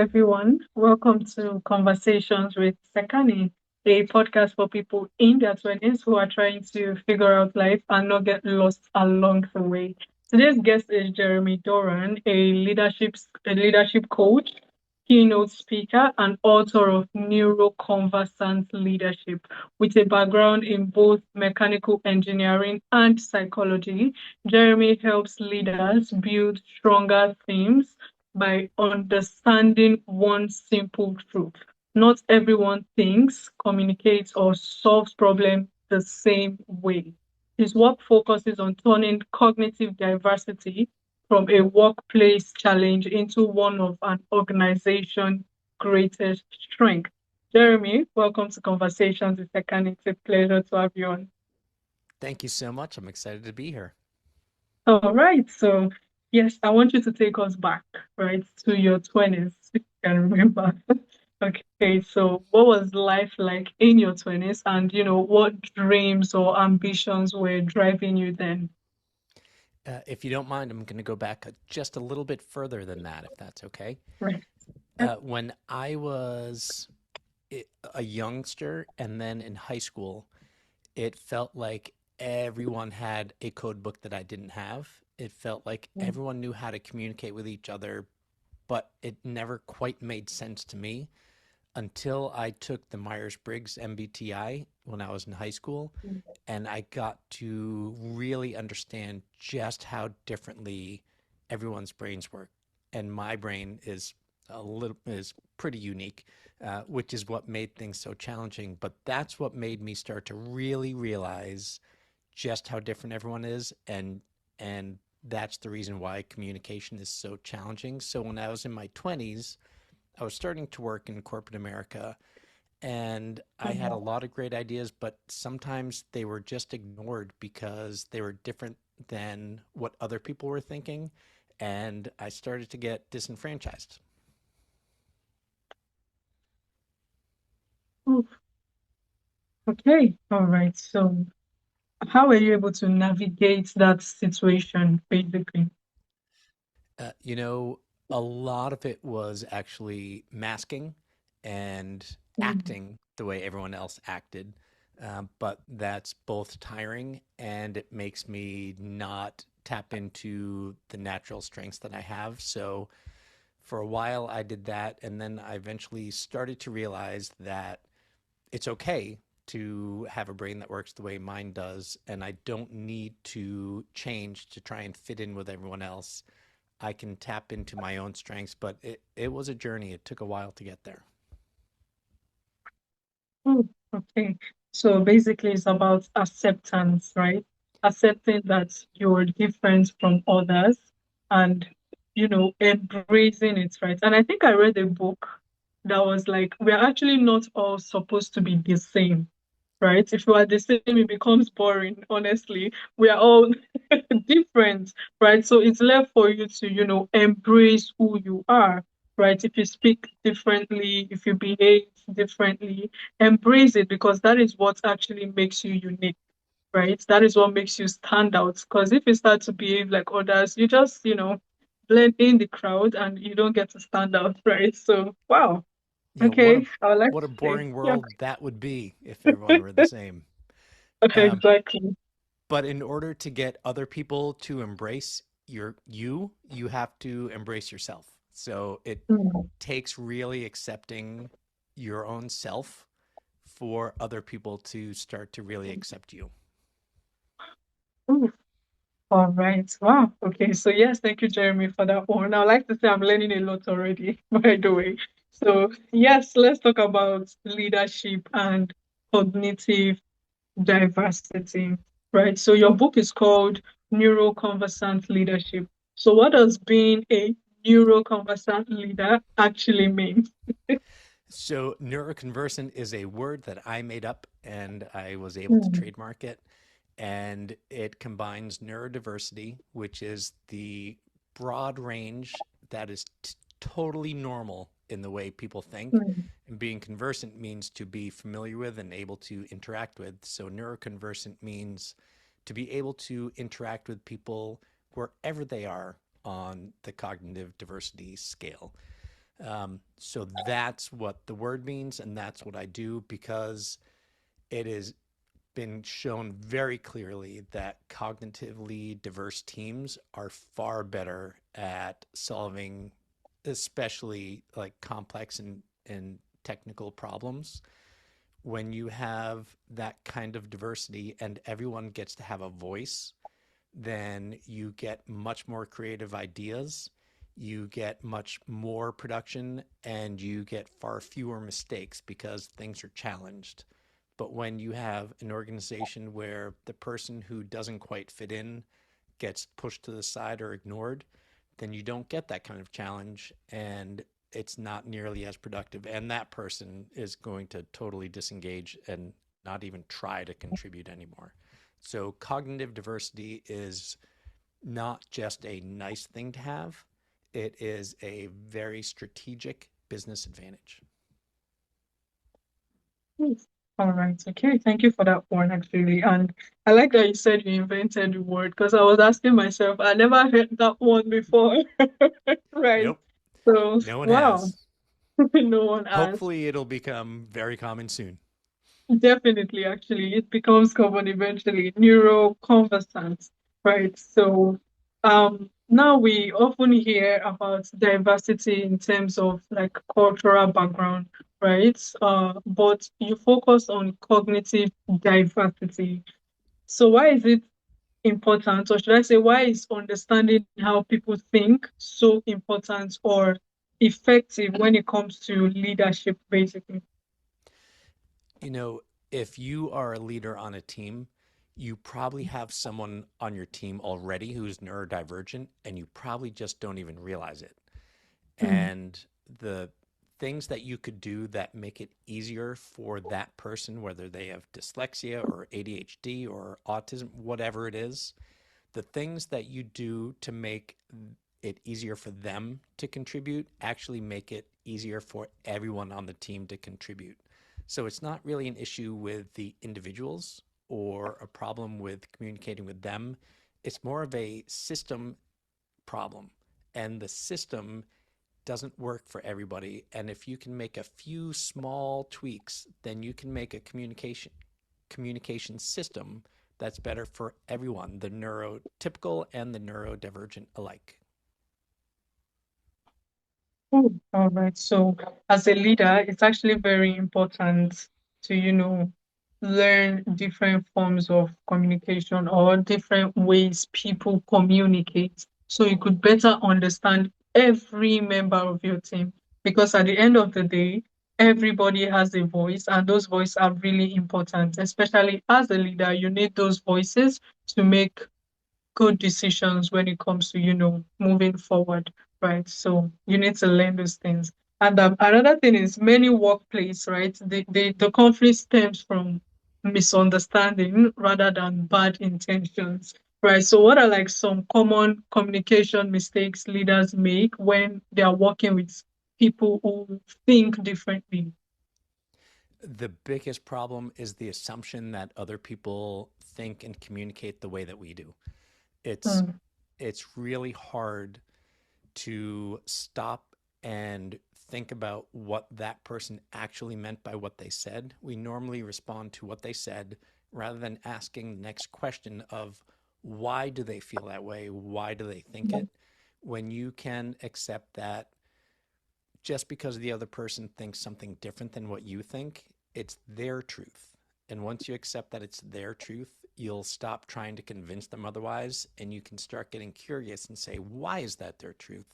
everyone. Welcome to Conversations with Sekani, a podcast for people in their 20s who are trying to figure out life and not get lost along the way. Today's guest is Jeremy Doran, a leadership coach, keynote speaker, and author of Neuroconversant Leadership. With a background in both mechanical engineering and psychology, Jeremy helps leaders build stronger teams by understanding one simple truth. Not everyone thinks, communicates, or solves problems the same way. His work focuses on turning cognitive diversity from a workplace challenge into one of an organization's greatest strength. Jeremy, welcome to Conversations with Sekani. It's a pleasure to have you on. Thank you so much. I'm excited to be here. All right. So, yes, I want you to take us back, right, to your 20s, if you can remember. Okay. So, what was life like in your 20s? And, what dreams or ambitions were driving you then? If you don't mind, I'm going to go back just a little bit further than that, if that's okay. Right. Yep. When I was a youngster and then in high school, it felt like everyone had a code book that I didn't have. It felt like everyone knew how to communicate with each other, but it never quite made sense to me until I took the Myers-Briggs MBTI when I was in high school, and I got to really understand just how differently everyone's brains work. And my brain is pretty unique, which is what made things so challenging. But that's what made me start to really realize just how different everyone is, and that's the reason why communication is so challenging. So when I was in my 20s, I was starting to work in corporate America, and I had a lot of great ideas, but sometimes they were just ignored because they were different than what other people were thinking. And I started to get disenfranchised. Oh, okay. All right. So, how were you able to navigate that situation, basically? Uh, you know, a lot of it was actually masking and Mm. acting the way everyone else acted. But that's both tiring and it makes me not tap into the natural strengths that I have. So for a while, I did that. And then I eventually started to realize that it's okay to have a brain that works the way mine does. And I don't need to change to try and fit in with everyone else. I can tap into my own strengths, but it was a journey. It took a while to get there. Oh, okay. So basically, it's about acceptance, right? Accepting that you're different from others and, embracing it, right? And I think I read a book that was like, we're actually not all supposed to be the same, right? If you are the same, it becomes boring, honestly. We are all different, right? So it's left for you to, embrace who you are, right? If you speak differently, if you behave differently, embrace it because that is what actually makes you unique, right? That is what makes you stand out. Because if you start to behave like others, you just, blend in the crowd and you don't get to stand out, right? So, wow. You know, Okay, I would like what to a say, boring yeah, world that would be if everyone were the same. Um, exactly. but in order to get other people to embrace you have to embrace yourself. So it Mm. takes really accepting your own self for other people to start to really accept you. Ooh, all right. Wow. Okay. So yes, thank you, Jeremy, for that one. I like to say I'm learning a lot already, by the way. So yes, let's talk about leadership and cognitive diversity. Right. So your book is called Neuroconversant Leadership. So what does being a neuroconversant leader actually mean? So neuroconversant is a word that I made up and I was able to Mm, trademark it. And it combines neurodiversity, which is the broad range that is totally normal in the way people think. mm, And being conversant means to be familiar with and able to interact with. So neuroconversant means to be able to interact with people wherever they are on the cognitive diversity scale. So that's what the word means, and that's what I do because it has been shown very clearly that cognitively diverse teams are far better at solving, especially like complex and technical problems. When you have that kind of diversity and everyone gets to have a voice, then you get much more creative ideas, you get much more production, and you get far fewer mistakes because things are challenged. But when you have an organization where the person who doesn't quite fit in gets pushed to the side or ignored, then you don't get that kind of challenge and it's not nearly as productive. And that person is going to totally disengage and not even try to contribute anymore. So, cognitive diversity is not just a nice thing to have, it is a very strategic business advantage. Yes. All right. Okay. Thank you for that one, actually. And I like that you said you invented the word because I was asking myself, I never heard that one before. Right. Nope, So, no one wow, has. no one asked. Hopefully, it'll become very common soon. Definitely, actually, it becomes common eventually. Neuro-conversant, right? So, now we often hear about diversity in terms of like cultural background, right? But you focus on cognitive diversity. So, why is it important, or should I say, why is understanding how people think so important or effective when it comes to leadership, basically? You know, if you are a leader on a team, you probably have someone on your team already who's neurodivergent, and you probably just don't even realize it. Mm, And the things that you could do that make it easier for that person, whether they have dyslexia or ADHD or autism, whatever it is, the things that you do to make it easier for them to contribute actually make it easier for everyone on the team to contribute. So it's not really an issue with the individuals or a problem with communicating with them. It's more of a system problem. And the system doesn't work for everybody. And if you can make a few small tweaks, then you can make a communication system that's better for everyone, the neurotypical and the neurodivergent alike. Oh, all right. So, as a leader, it's actually very important to, learn different forms of communication or different ways people communicate so you could better understand every member of your team. Because at the end of the day, everybody has a voice, and those voices are really important, especially as a leader. You need those voices to make good decisions when it comes to, moving forward, right? So you need to learn those things. And another thing is many workplace, right? The conflict stems from misunderstanding rather than bad intentions, right? So what are like some common communication mistakes leaders make when they are working with people who think differently? The biggest problem is the assumption that other people think and communicate the way that we do. It's Mm, it's really hard to stop and think about what that person actually meant by what they said. We normally respond to what they said rather than asking the next question of why do they feel that way? Why do they think it? When you can accept that just because the other person thinks something different than what you think, it's their truth. And once you accept that it's their truth, you'll stop trying to convince them otherwise and you can start getting curious and say, why is that their truth?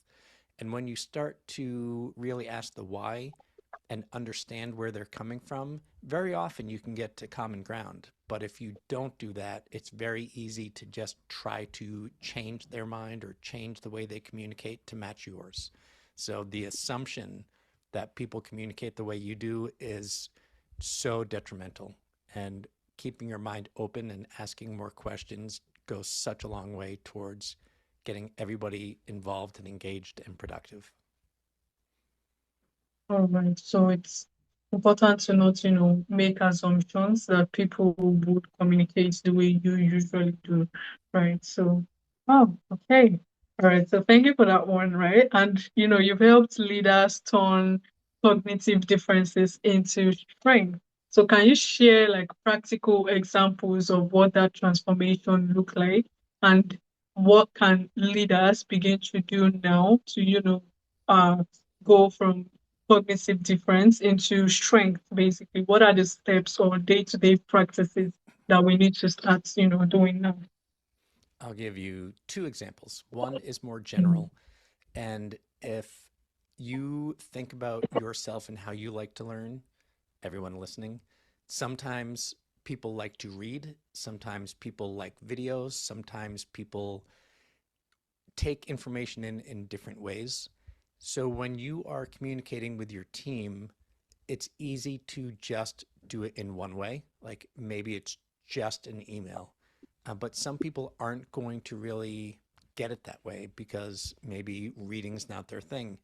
And when you start to really ask the why and understand where they're coming from, very often you can get to common ground. But if you don't do that, it's very easy to just try to change their mind or change the way they communicate to match yours. So the assumption that people communicate the way you do is so detrimental. And keeping your mind open and asking more questions goes such a long way towards getting everybody involved and engaged and productive. all right. So it's important to not, make assumptions that people would communicate the way you usually do. Right. So, oh, okay. All right, so thank you for that one, right? And you've helped leaders turn cognitive differences into strength. So can you share like practical examples of what that transformation look like and what can leaders begin to do now to, uh go from cognitive difference into strength, basically? What are the steps or day-to-day practices that we need to start, doing now? I'll give you two examples. One is more Mm, general. And if you think about yourself and how you like to learn, everyone listening, sometimes people like to read, sometimes people like videos, sometimes people take information in different ways. So when you are communicating with your team, it's easy to just do it in one way. Like maybe it's just an email. But some people aren't going to really get it that way because maybe reading's not their thing.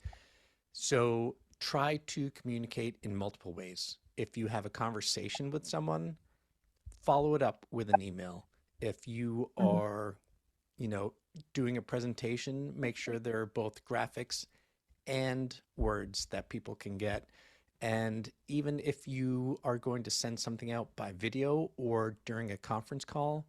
So try to communicate in multiple ways. If you have a conversation with someone, follow it up with an email. If you mm, are, you know, doing a presentation, make sure there are both graphics and words that people can get. And even if you are going to send something out by video or during a conference call,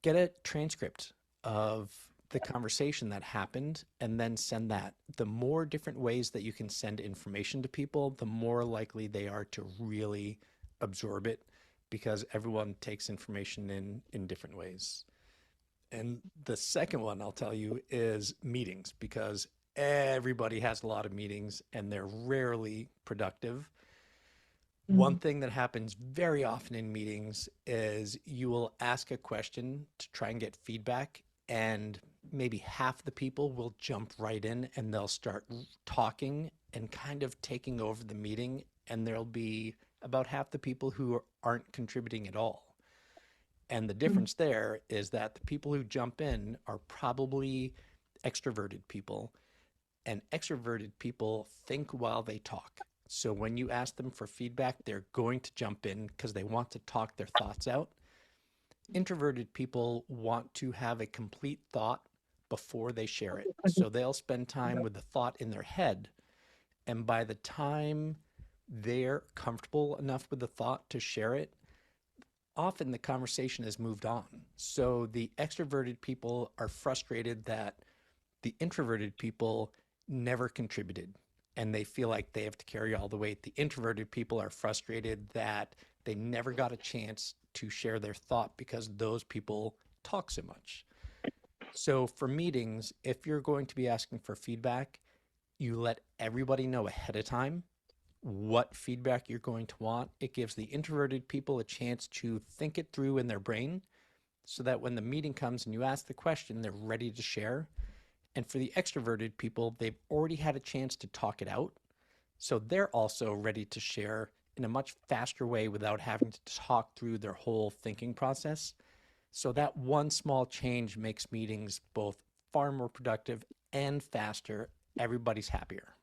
get a transcript of the conversation that happened and then send that. The more different ways that you can send information to people, the more likely they are to really absorb it because everyone takes information in different ways. And the second one I'll tell you is meetings because everybody has a lot of meetings and they're rarely productive. One mm, thing that happens very often in meetings is you will ask a question to try and get feedback, and maybe half the people will jump right in and they'll start talking and kind of taking over the meeting, and there'll be about half the people who aren't contributing at all. And the mm, difference there is that the people who jump in are probably extroverted people, and extroverted people think while they talk. So when you ask them for feedback, they're going to jump in because they want to talk their thoughts out. Introverted people want to have a complete thought before they share it. So they'll spend time with the thought in their head. And by the time they're comfortable enough with the thought to share it, often the conversation has moved on. So the extroverted people are frustrated that the introverted people never contributed and they feel like they have to carry all the weight. The introverted people are frustrated that they never got a chance to share their thought because those people talk so much. So for meetings, if you're going to be asking for feedback, you let everybody know ahead of time what feedback you're going to want. It gives the introverted people a chance to think it through in their brain so that when the meeting comes and you ask the question, they're ready to share. And for the extroverted people, they've already had a chance to talk it out. So they're also ready to share in a much faster way without having to talk through their whole thinking process. So that one small change makes meetings both far more productive and faster. Everybody's happier.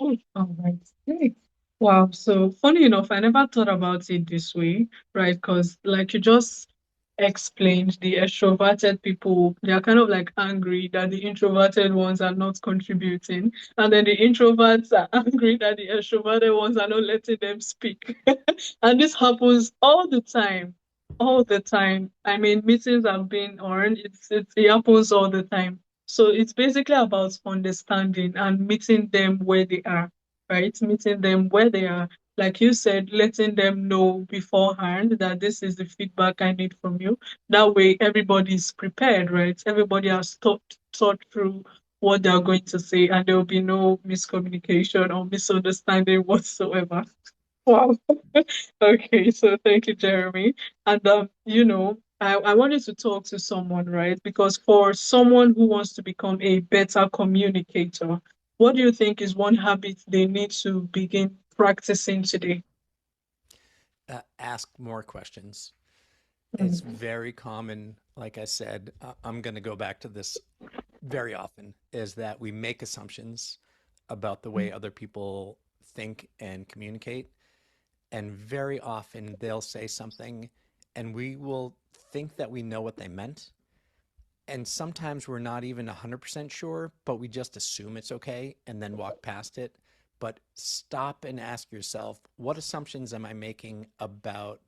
mm. All right. Great. Wow. So funny enough, I never thought about it this way, right? Because like you just explained, the extroverted people, they are kind of like angry that the introverted ones are not contributing. And then the introverts are angry that the extroverted ones are not letting them speak. And this happens all the time. All the time. I mean, meetings have been on, it happens all the time. So it's basically about understanding and meeting them where they are, right? Meeting them where they are. Like you said, letting them know beforehand that this is the feedback I need from you. That way, everybody's prepared, right? Everybody has thought through what they're going to say, and there will be no miscommunication or misunderstanding whatsoever. Wow. Okay, so thank you, Jeremy. And I wanted to talk to someone, right? Because for someone who wants to become a better communicator, what do you think is one habit they need to begin practicing today? Ask more questions. It's Mm, very common, like I said, I'm going to go back to this very often, is that we make assumptions about the way mm, other people think and communicate. And very often they'll say something and we will think that we know what they meant. And sometimes we're not even 100% sure, but we just assume it's okay and then walk past it. But stop and ask yourself, what assumptions am I making about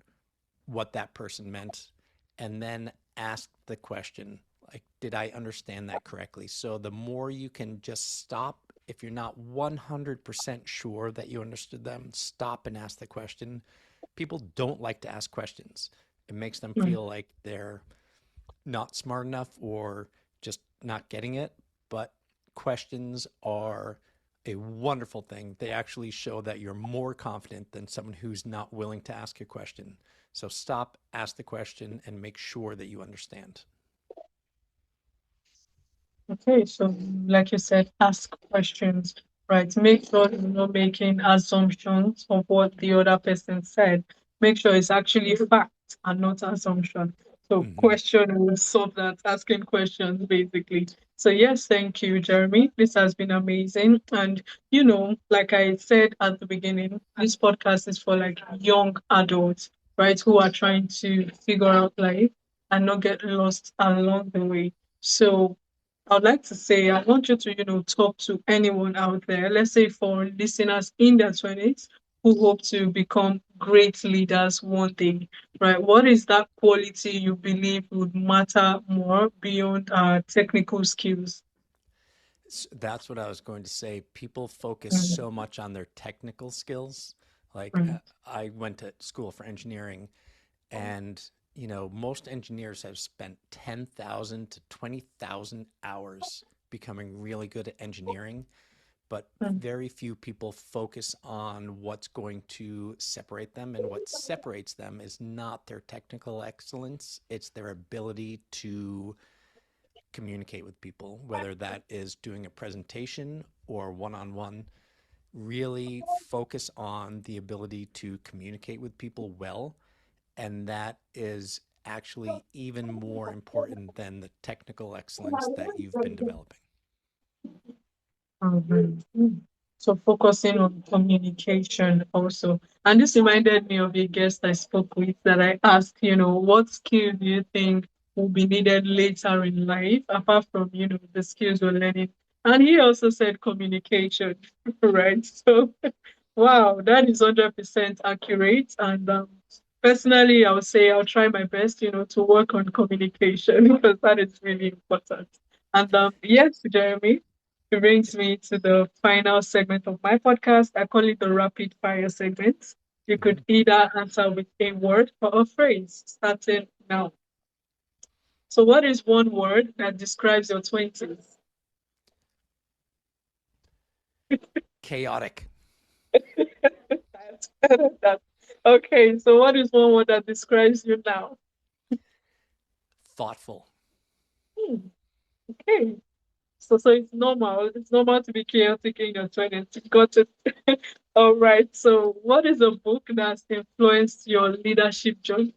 what that person meant? And then ask the question, like, did I understand that correctly? So the more you can just stop, if you're not 100% sure that you understood them, stop and ask the question. People don't like to ask questions. It makes them Mm. feel like they're not smart enough or just not getting it. But questions are a wonderful thing. They actually show that you're more confident than someone who's not willing to ask a question. So stop, ask the question, and make sure that you understand. Okay, so like you said, ask questions, right? Make sure you're not making assumptions of what the other person said. Make sure it's actually fact and not assumption. So Mm-hmm. question will solve that, asking questions basically. So yes, thank you, Jeremy. This has been amazing. And like I said at the beginning, this podcast is for like young adults, right, who are trying to figure out life and not get lost along the way. So I'd like to say, I want you to, talk to anyone out there, let's say for listeners in their 20s who hope to become great leaders one day, right? What is that quality you believe would matter more beyond technical skills? That's what I was going to say. People focus Mm, so much on their technical skills. Like, mm, I went to school for engineering, and most engineers have spent 10,000 to 20,000 hours becoming really good at engineering, but mm, very few people focus on what's going to separate them. And what separates them is not their technical excellence, it's their ability to communicate with people, whether that is doing a presentation or one on one. Really focus on the ability to communicate with people well. And that is actually even more important than the technical excellence that you've been developing. mm. So focusing on communication also. And this reminded me of a guest I spoke with that I asked, what skill do you think will be needed later in life, apart from, the skills we're learning? And he also said communication, right? So, wow, that is 100% accurate. And personally, I would say I'll try my best, to work on communication because that is really important. And yes, Jeremy, it brings me to the final segment of my podcast. I call it the rapid fire segment. You Mm-hmm. could either answer with a word or a phrase, starting now. So, what is one word that describes your 20s? Chaotic, That- okay, so what is one word that describes you now? thoughtful. Hmm, okay. So it's normal. It's normal to be chaotic in your 20s. You got it. All right. So, what is a book that's influenced your leadership journey?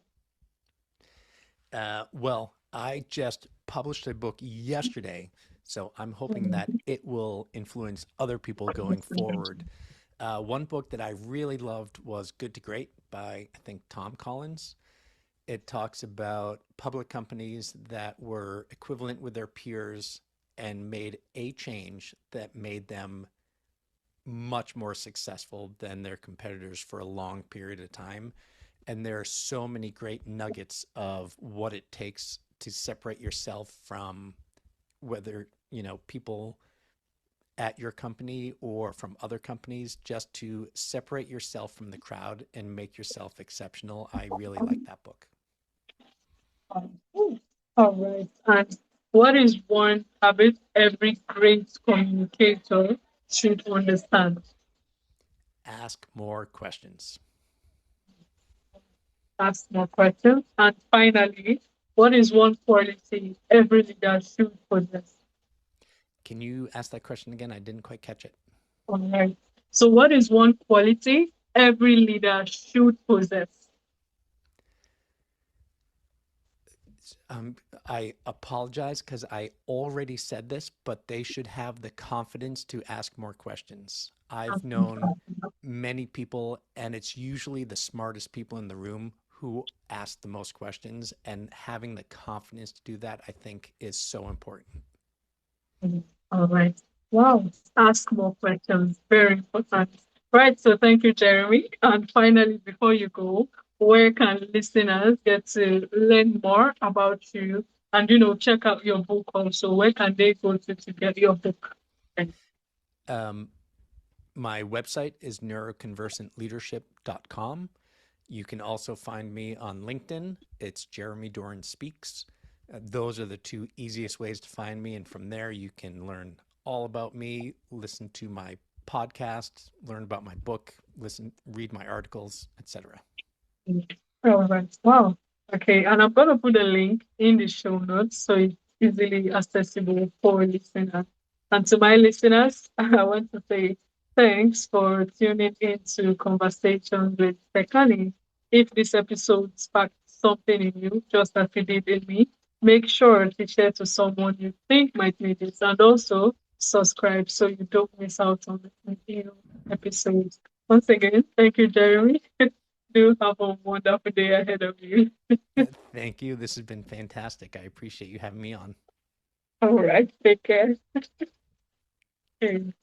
Well, I just published a book yesterday, so I'm hoping that Hmm. it will influence other people going forward. One book that I really loved was Good to Great by, I think, Tom Collins. It talks about public companies that were equivalent with their peers and made a change that made them much more successful than their competitors for a long period of time. And there are so many great nuggets of what it takes to separate yourself from whether, people at your company or from other companies, just to separate yourself from the crowd and make yourself exceptional. I really like that book. All right. And what is one habit every great communicator should understand? Ask more questions. Ask more questions. And finally, what is one quality every leader should possess? Can you ask that question again? I didn't quite catch it. All right. So, what is one quality every leader should possess? Um, I apologize because I already said this, but they should have the confidence to ask more questions. I've known many people, and it's usually the smartest people in the room who ask the most questions, and having the confidence to do that, I think, is so important. Mhm. All right. Wow. Ask more questions. Very important. Right. So thank you, Jeremy. And finally, before you go, where can listeners get to learn more about you and, check out your book also? Where can they go to get your book? Um, my website is neuroconversantleadership.com. You can also find me on LinkedIn. It's Jeremy Doran Speaks. Those are the two easiest ways to find me. And from there, you can learn all about me, listen to my podcast, learn about my book, read my articles, etc. All right. Wow. Okay. And I'm going to put a link in the show notes so it's easily accessible for listeners. And to my listeners, I want to say thanks for tuning into Conversations with Sekani. If this episode sparked something in you, just as it did in me, make sure to share to someone you think might need it. And also subscribe so you don't miss out on the new episodes. Once again, thank you, Jeremy. Do have a wonderful day ahead of you. Thank you. This has been fantastic. I appreciate you having me on. All right. Take care. Okay.